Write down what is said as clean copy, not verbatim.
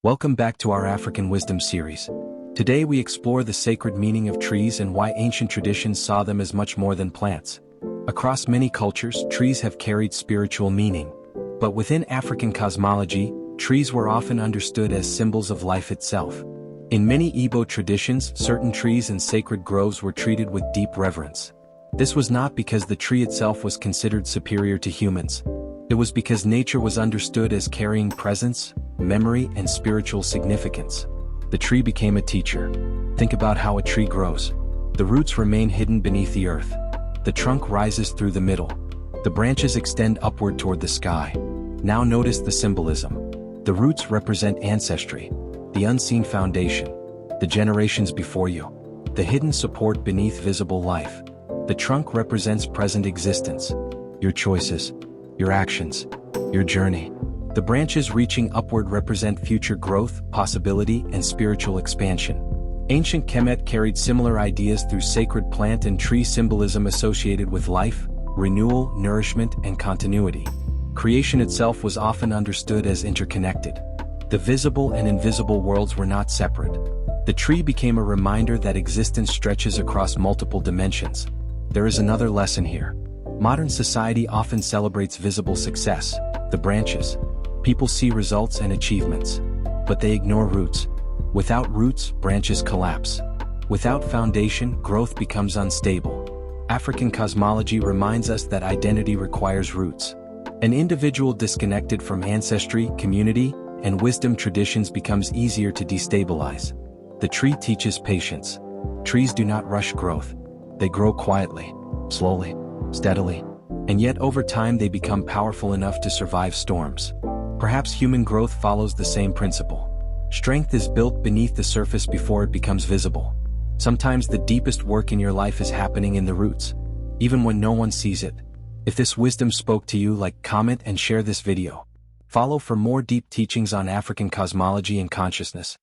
Welcome back to our African Wisdom series. Today we explore the sacred meaning of trees and why ancient traditions saw them as much more than plants. Across many cultures, trees have carried spiritual meaning. But within African cosmology, trees were often understood as symbols of life itself. In many Igbo traditions, certain trees and sacred groves were treated with deep reverence. This was not because the tree itself was considered superior to humans. It was because nature was understood as carrying presence, memory, and spiritual significance. The tree became a teacher. Think about how a tree grows. The roots remain hidden beneath the earth. The trunk rises through the middle. The branches extend upward toward the sky. Now notice the symbolism. The roots represent ancestry, the unseen foundation, the generations before you, the hidden support beneath visible life. The trunk represents present existence, your choices, your actions, your journey. The branches reaching upward represent future growth, possibility, and spiritual expansion. Ancient Kemet carried similar ideas through sacred plant and tree symbolism associated with life, renewal, nourishment, and continuity. Creation itself was often understood as interconnected. The visible and invisible worlds were not separate. The tree became a reminder that existence stretches across multiple dimensions. There is another lesson here. Modern society often celebrates visible success, the branches. People see results and achievements, but they ignore roots. Without roots, branches collapse. Without foundation, growth becomes unstable. African cosmology reminds us that identity requires roots. An individual disconnected from ancestry, community, and wisdom traditions becomes easier to destabilize. The tree teaches patience. Trees do not rush growth. They grow quietly, slowly, steadily, and yet over time they become powerful enough to survive storms. Perhaps human growth follows the same principle. Strength is built beneath the surface before it becomes visible. Sometimes the deepest work in your life is happening in the roots, even when no one sees it. If this wisdom spoke to you, comment and share this video. Follow for more deep teachings on African cosmology and consciousness.